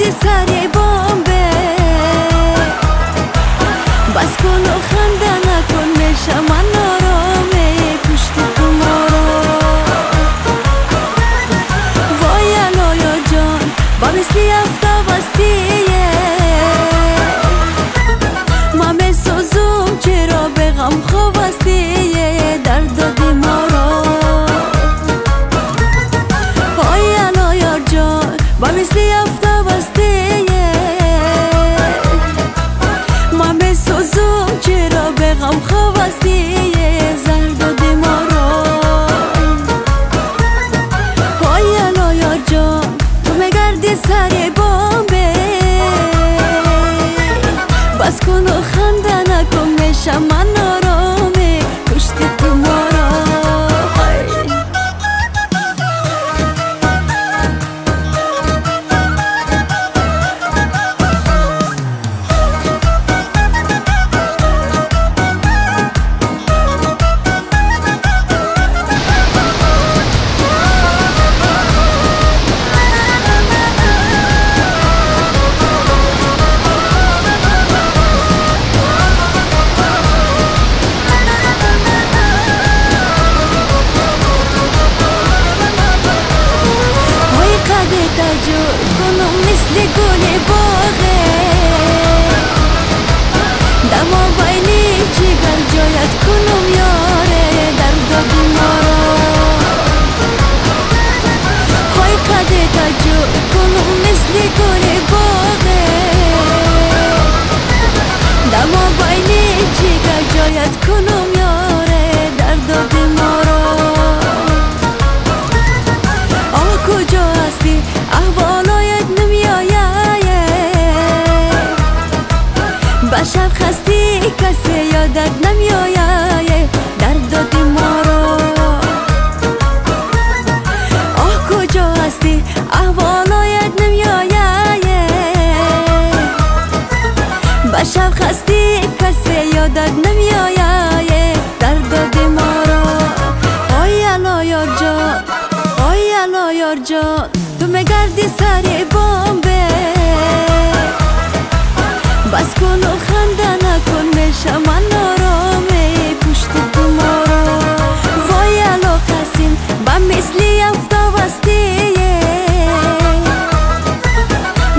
بگردی سر بامبه بس کن و خنده نکن میشم من نارامه کشتی تو ما رو وای الهیا جان با مثلی افتا بستیه ما میسوزم چرا به غم خواب استیه درد دادی ما رو وای الهیا جان با مثلی افتا بستیه ما میسوزم چرا به غم خواب استیه زهر دادی ما رو وای الهیا جان تو میگردی سر بامبه بس کن و خنده نکن میشم من نارامه کشتی تو ما رو کنم مثل گل باغه دما باینی جگر جایت کنم یاره در دادی ما رو های قده تجور کنم مثل گل باغه دما باینی جگر جایت کنم یاره در دادی ما رو آه کجا هستی احوالایت نمیایه بشب خستی کسی یادت نمیایه درد دادی ما رو آه کجا هستی احوالایت نمیایه بشب خستی کسی یادت نمیایه درد دادی ما رو آی الهیا جان آی الهیا جان تو میگردی سر بامبه بس کن و خنده نکن میشم من نارامه پشت تو ما رو وای الو قسیم با مثلی افتا بستیه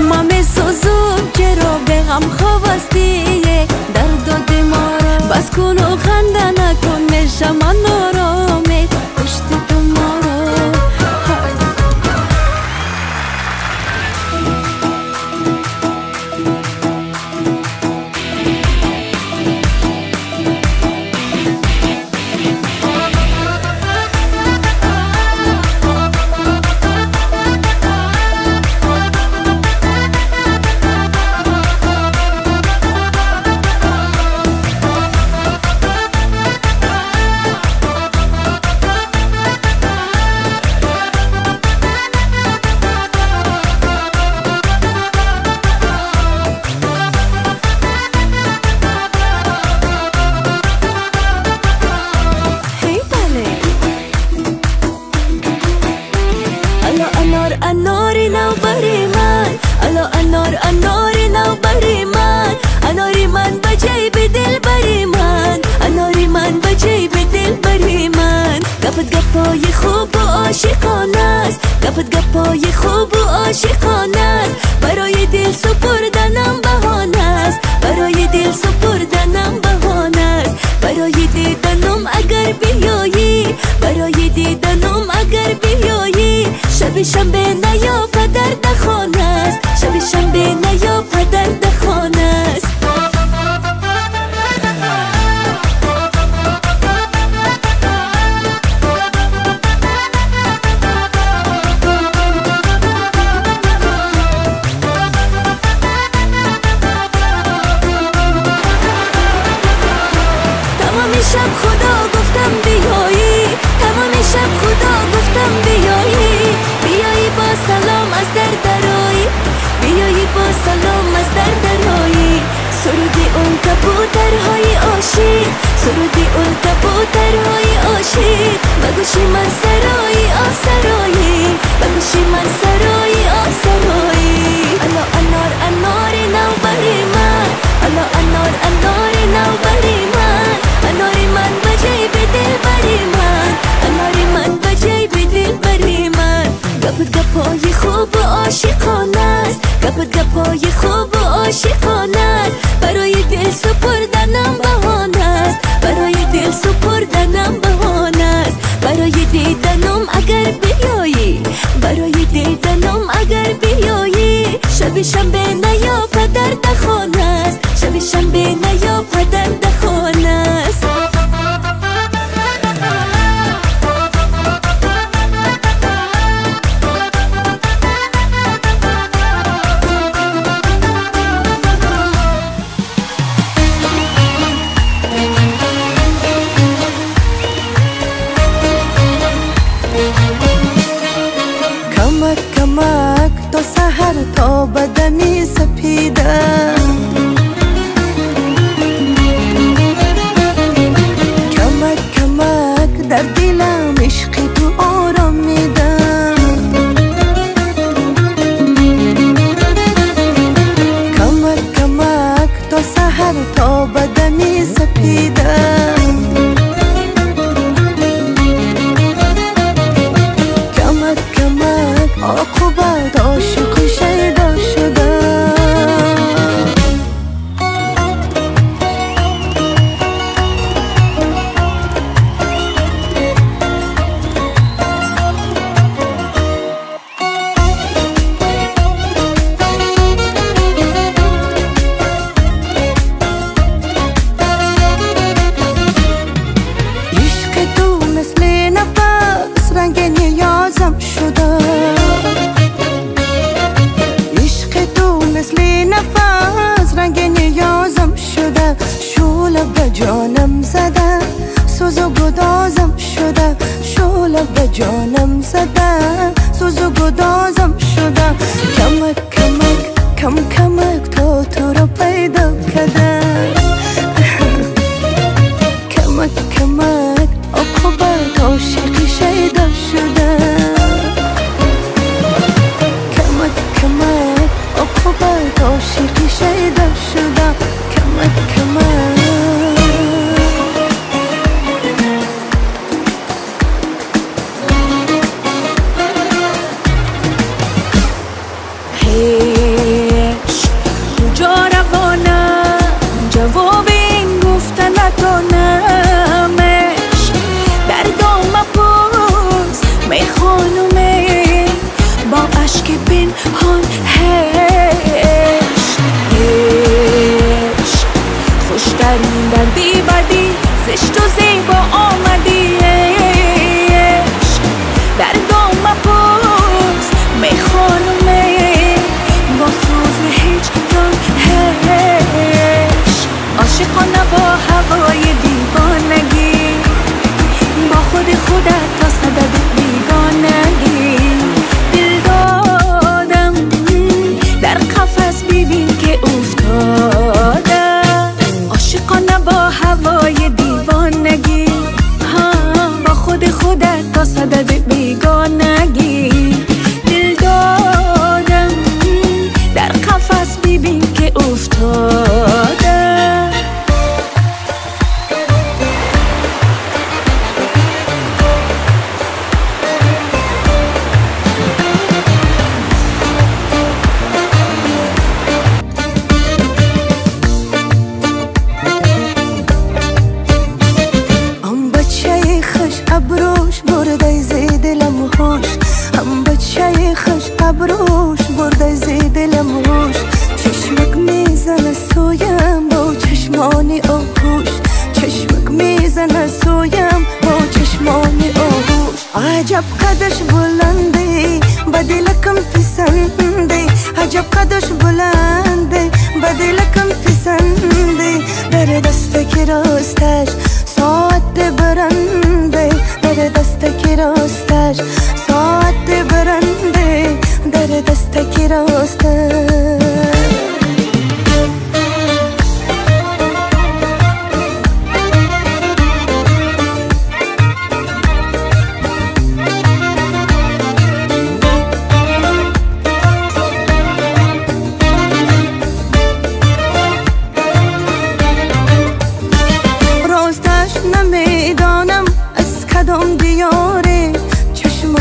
ما میسوزم چرا به غم خواب استیه درد دادی ما رو بس کن و خنده نکن میشم من نارامه پشت تو ما رو اناری نو بری من الو اناری نو بری من اناری من بجیب دل بری من اناری من بجیب دل بری من گپت گپای خوب و عاشقانه است گپت گپای خوب و عاشقانه است برای دل سپردنم بهانه است برای دل سپردنم بهانه است برای دیدنم اگر بیایی برای دیدنم اگر بیایی شب شنبه نیا پدر دخانه است شب شنبه نیا پدر دخانه است تمام شب خدا گفتم بیایی تمام شب خدا گفتم بیایی بیایی با سلام از در درو بیایی شب شنبه نیا پدر دخانه است شب شنبه نیا پدر دخانه است کمک تا سحر تا بدنی سپیده کمک در دلم عشقی تو آرام میده کمک تا سحر تا بدنی سپیده عقوبت عاشق شیدا شده عشق تو مثل نفس رنگ نیازم شده نفس رنگ نیازم شده شعله به جانم زده سوز و گدازم شده شعله به جانم زده سوز و گدازم شده کمک تا تو رو پیدا کرده کمک عقوبت عاشقی شیدا شده عقوبت عاشقی شیدا شده کمک عشق کجا روانه جواب این گفتن ندانمش در دام پوز می خانومه با عشق پنهان خوشترین دردی بدی زشت و زیبا آمدی عشق در دام پوز می خانومه با سوز هجران عشق عاشقانه با هوای دیوانگی با خودت تا صدد بیگانگی دل دادم در قفس ببین که افتاده عاشقانه با هوای دیوانگی با خودت تا صدد بیگانگی دل دادم در قفس ببین که افتاده ابروش برده زی دلم هوش هم بچه خوش ابروش برده زی دلم هوش چشمک میزنه سویم با چشمانی آهوش چشمک میزنه سویم با چشمانی آهوش عجب قدش بلنده بدلکم پسنده عجب قدش بلنده بدلکم پسنده در دست که راستش ساعت برنده در دست که راستش ساعت برنده در دست که راستش نمیدانم از کدام دیاره چشم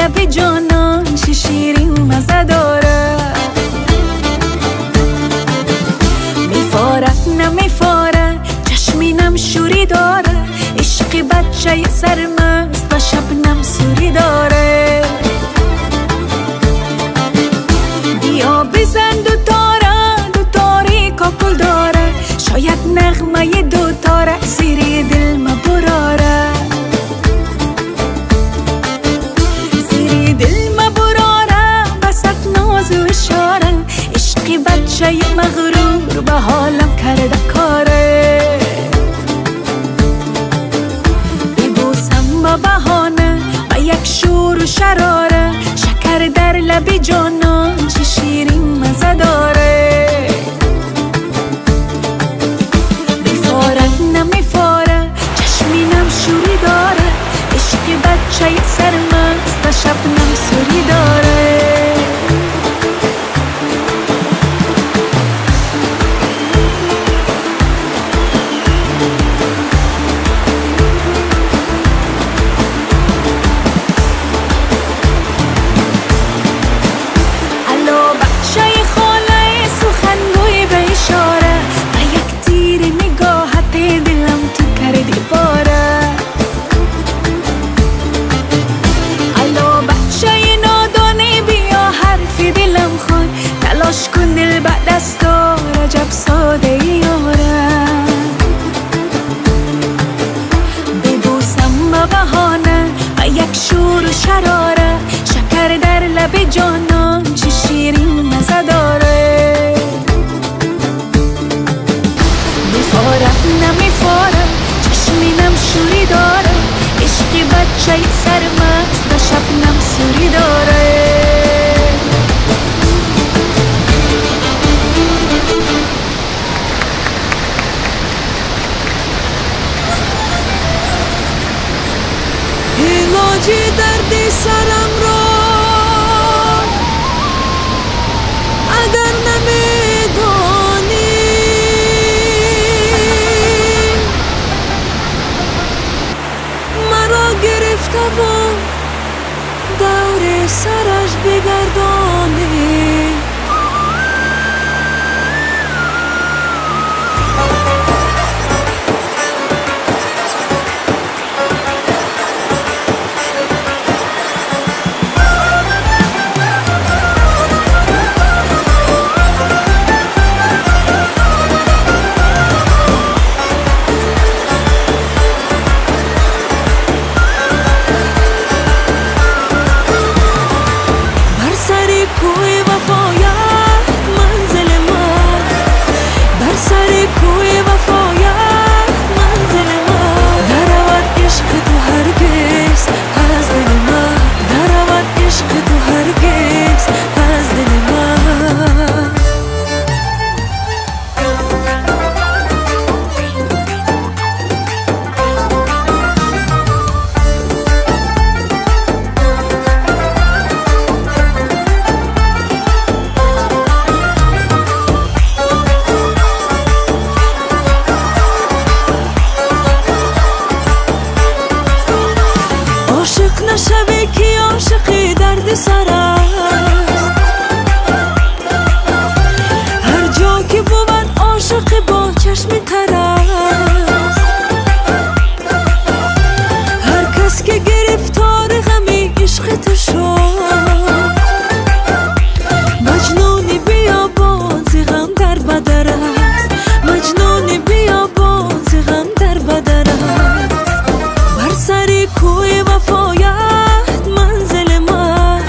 لب جانان چه شیرین مزه داره. میفاره نمیفاره چشمینم شوری داره، عشقی بچه سرمست و شبنم سوری داره. بیا بزن دوتاری کاکل داره، شاید نغمه دوتاره زیر دل ما براره. زیر دل ما براره بسط ناز و اشاره، عشقی بچه مغرور به حالم کرده کاره. ببوسم با بهانه و یک شور و شراره، شکر در لب جانان چه شیرین مزه داره. میفاره نمیفاره چشمینم شوری داره، عشقی بچه سرمست و شبنم سوری داره. شراره شکر در لب جانان چه شیرین مزه داره. میفاره نمیفاره چشمینم شوری داره، عشقی بچه سرمست و شبنم سوری داره. علاجی دردی سرم را اگر نمیدانی، مرا گرفته و دور سرش بگردانی. کوی وفایت منزل ما، بر سر کوی وفایت منزل ما. نرود عشق تو هرگز از دل ما، نرود عشق تو هرگز از دل ما. نشوی که عاشقی درد سر است، هر جا که بود عاشق با چشم تر است. هر کس که گرفتار غمی عشق تو شد، مجنون بیابان ز غم در بدر است، مجنون بیابان ز غم در بدر است. بر سر کوی وفایت منزل ما،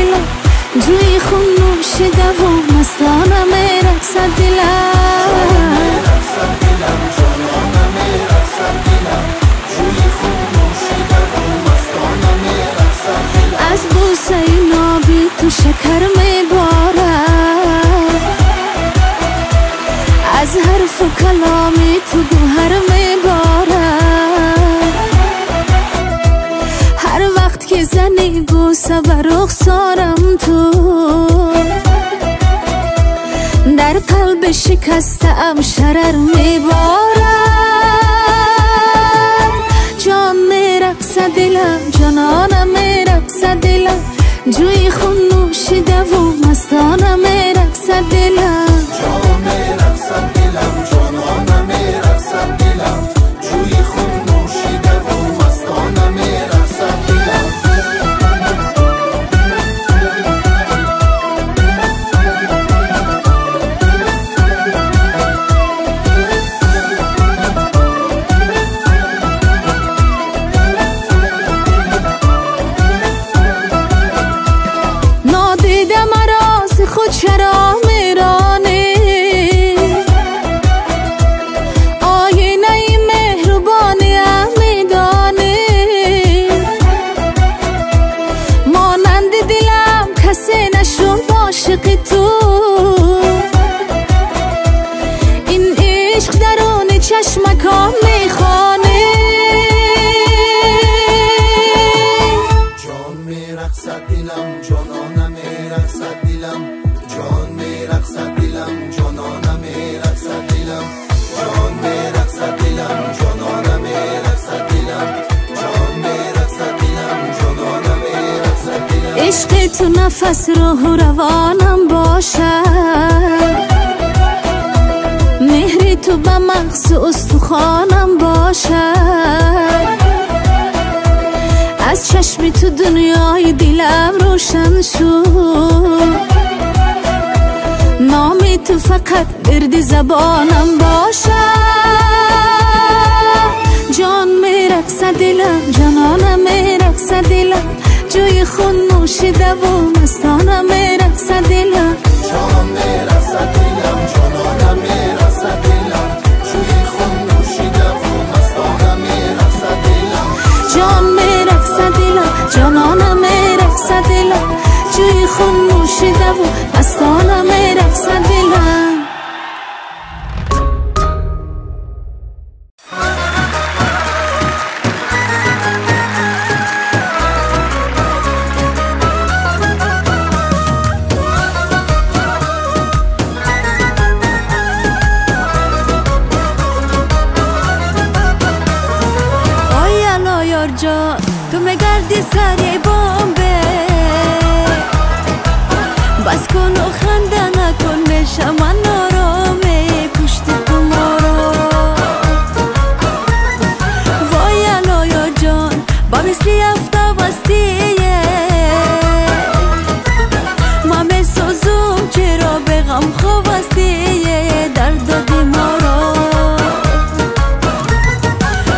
دلم جوی خون نوشیده و مستانه میرقصد دلم از بوسه نابی تو شکر میبارد از حرف و کلامی تو گوهر میبارد هر وقت که زنی بوسه بر رخسارم تو در قلب شکسته‌ام شرر میبارد جان میرقصد دلم جانانم میرقصد دلم جوی خون نوشیده و مستانه میرقصد دلم جان میرقصد دلم جانانم میرقصد دلم جوی خون نوشیده و مستانه میرقصد دلم خود چرا میرانی آینه مهربانی میدانی مانند دلم کسی نشد عاشق تو این عشق درون چشمکان میخوانی جان میرقصد دلم جانانم میرقصد دلم جان میرقصد دلم جانانم میرقصد دلم جان میرقصد دلم جانانم میرقصد دلم جان میرقصد دلم جانانم میرقصد دلم عشق تو نفس روح و روانم باشد مهری تو به مغز استخوانم باشد از چشمی تو دنیای دلم روشن شد نامی تو فقط ورد زبانم باشد جان میرقصد دلم جانانم میرقصد دلم جوی خون نوشیده و مستانم میرقصد دلم جان میرقصد دلم جانانم میرقصد دلم جوی خون نوشیده و مستانم میرقصد دلم جان میرقصد دلم جانانم میرقصد دلم جوی خون نوشیده و مستانم میرقصد دلم تو میگردی سر بامبه بس کن و خنده نکن میشم من نارامه پشت تو مارا وای الایا جان با مثلی افتا بستیه ما میسوزم چرا به غم خواب استیه درد دادی مارا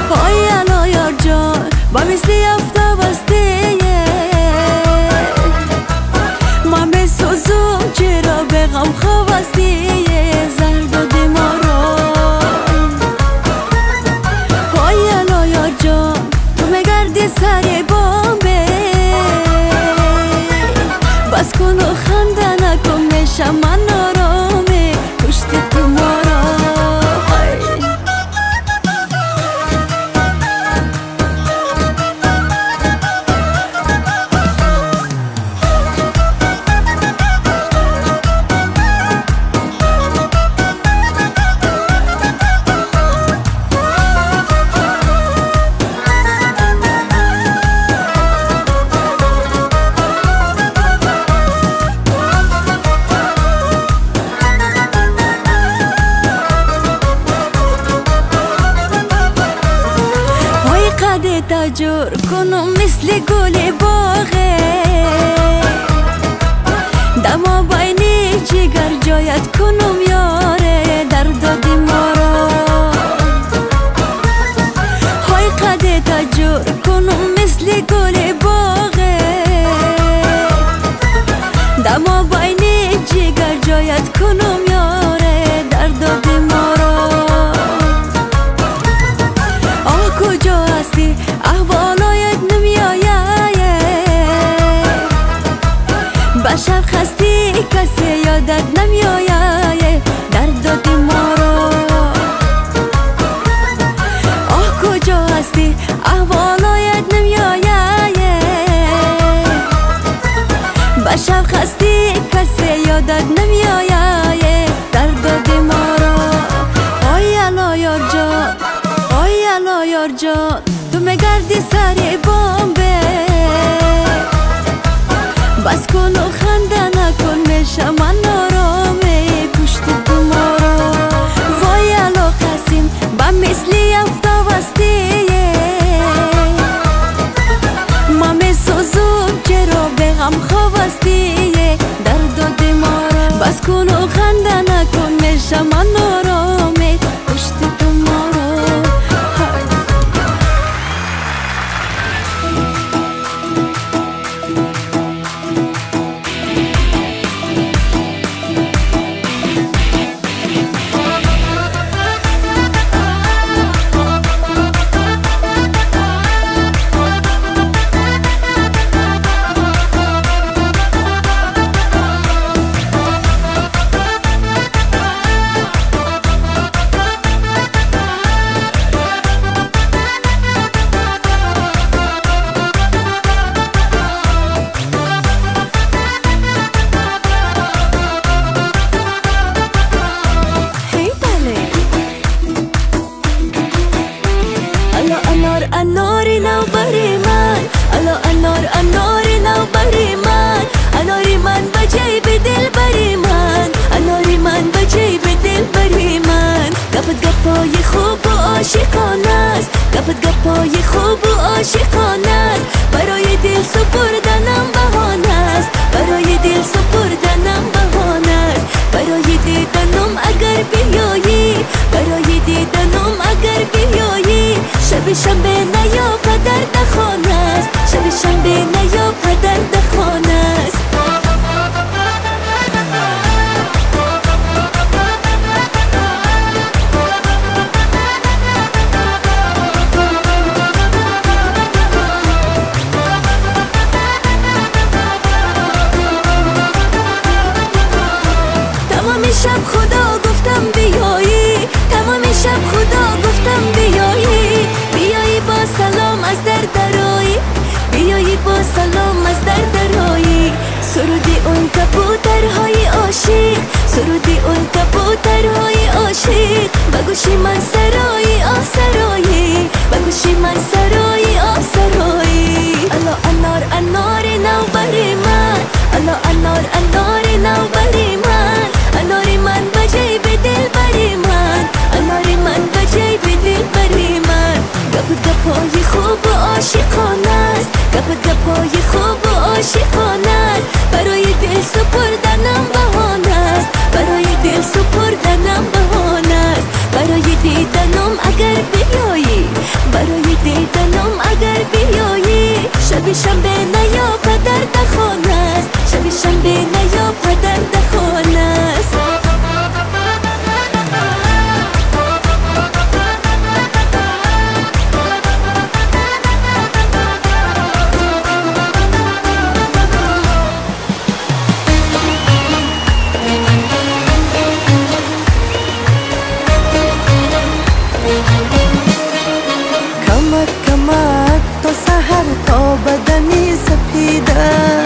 وای الایا جان با مثلی افتا بستیه ما میسوزم چرا به غم خواب استیه زهر دادی مارا وای الایا جان تو میگردی سر بامبه بس کن و خنده نکن میشم من نارامه پشت تو مارا تجور کنم مثل گل باغه دما بینی جگر جایت کنم یاره در دادی مارا های قد تجور کنم مثل گل باغه یادت نمیآید درد دادی ما را آه کجا هستی احوالایت نمیآید به شب خستی کسی یادت نمیآید درد دادی ما را آی الا یار جان آی الا یار جان تو میگردی سر بامبه بس کن و خنده نکن میشه من نارامه پشت تو ما را وای الا قسیم به مثلی افتابستی ما میسوزم چرا به غم خوابستی درد دادی ما را بس کن و خنده نکن میشه من نارامه پشت تو ما را النار نو بری من الا النار نو بری من اناری من بجیب دل بری من اناری من بجیب دل بری من گپت گپای خوب و عاشقانه است گپت گپای خوب و عاشقانه است برای دل سپردنم بهانه است برای دل سپردنم بهانه است برای دیدنم اگر بیایی برای دیدنم اگر بیایی شب شنبه نیا پدر دخانه است شب شنبه نیا پدر دخانه است تمام شب خدا گفتم بیایی تمام شب خدا گفتم بیایی بیایی با سلام از در درایی بیایی با سلام از در درایی سرودی اون کبوترهای عاشق سرودی اون کبوترهای عاشق بگوشی من سرایی آه سرایی بگوشی من سرایی آه سرایی الا النار نو بری من الا النار نو بری من اناری من بجیب دل بری من اناری من بجیب دل بری من گپت گپای خوب و عاشقانه است گپت گپای خوب و عاشقانه است برای دل سپردنم بهانه است برای دل سپردنم بهانه است برای دیدنم اگر بیایی برای دیدنم اگر بیایی شب شنبه نیا پدر دخانه است شب شنبه نیا پدر دخانه است کمک تو سحر تا بدنی سپیده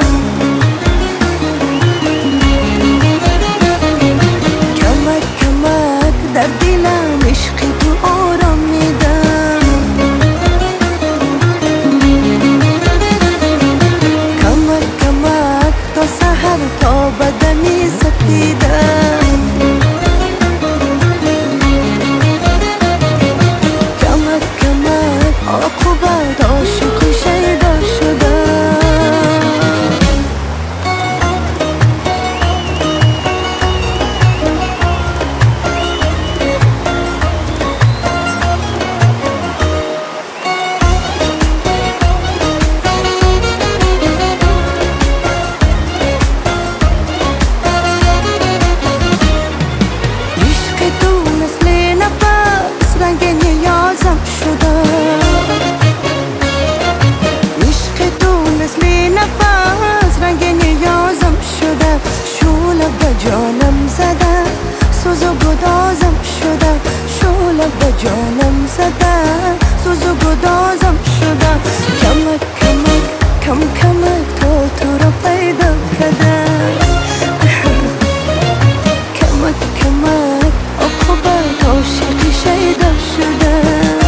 جانم زدن سوز و گدازم شدم کمک کمک کم کمک تو را پیدا کردم کمک کمک عقوبت عاشقی شیدا شدم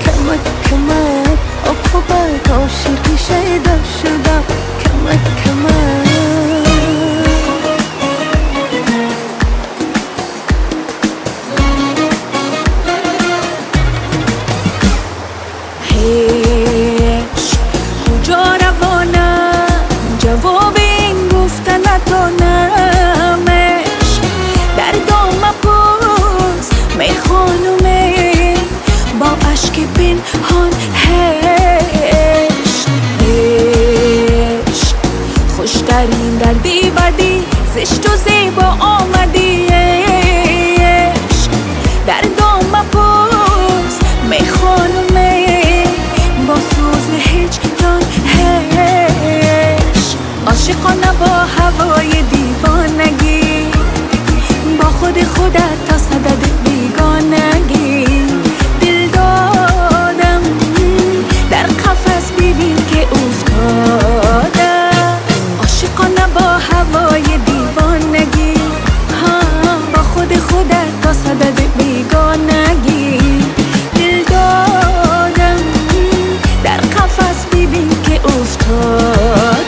کمک کمک عقوبت عاشقی شیدا شدم کمک کمک جواب این گفتن ندانمش در دام پوز می خانومه با عشق پنهان هش خوشترین دردی بدی زشت و زیبا آمدیش در دام پوز می خانومه با سوز هجران عاشقانه با هوای دیوانگی با خودت تا صدد بیگانگی دل دادم در قفس ببین که افتادم عاشقانه با هوای دیوانگی با خودت تا صدد بیگانگی دل دادم در قفس ببین که افتادم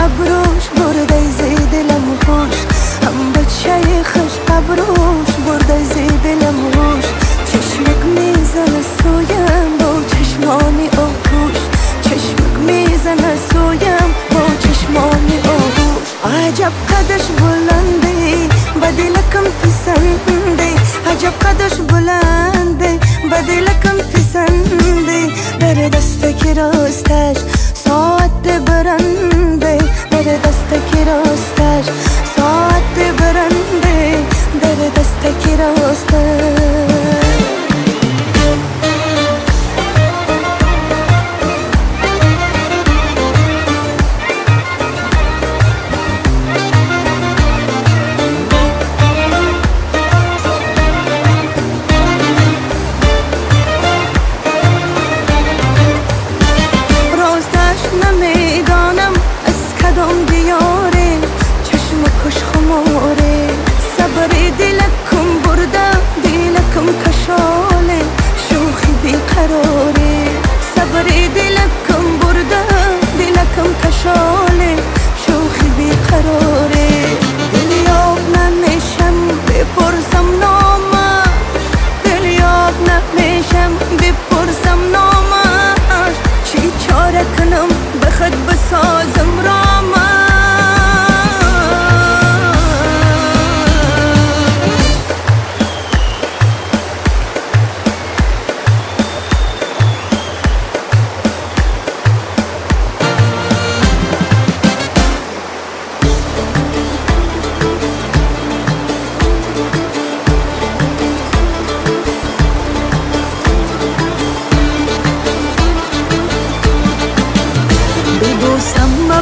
ابروش برده زی دلم خوش هم بچه خوش ابروش برده زی دلم خوش چشمک میزنه سویم با چشمانی آغوش چشمک میزنه سویم با چشمانی آغوش عجب قدش بلنده بدلکم پسنده عجب قدش بلنده بدلکم پسنده در دست که راستش ساعت برنده در دست که راستش ساعت برنده در دست که راستش نمیدانم از کدام دیاره چشم کش خماره صبر دلکم برده دلکم کشاله شوخی بیقراره صبر دلکم برده دلکم کشاله شوخی بیقراره دلیاب نمیشم بپرسم نامش دلیاب نمیشم بپرسم نامش چی چاره کنم بخد بسازم رامش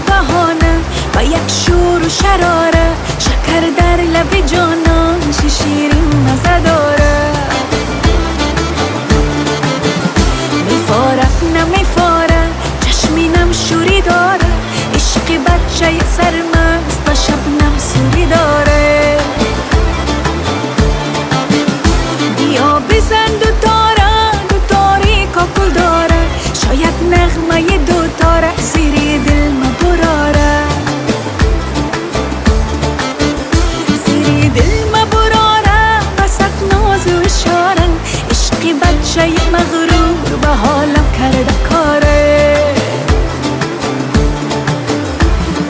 بهانه با یک شور و شراره شکر در لب جانان چی شیرین مزه داره میفاره نمیفاره چشمینم شوری داره عشق بچه سرمست با شبنم سوری داره بیا بزن دو تاری کاکل داره شاید نغمه دو تاره زیری دل مبراره زیری دل مبراره بسک ناز و اشاره عشقی بچه مغرور به حالم کرده کاره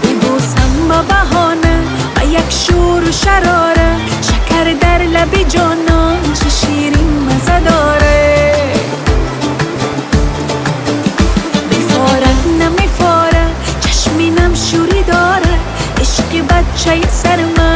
ببوسم با بهانه با یک شور و شراره شکر در لب جانان چه شیرین مزه داره میفاره نمیفاره چشمینم شوری داره عشقی بچه بچه سر من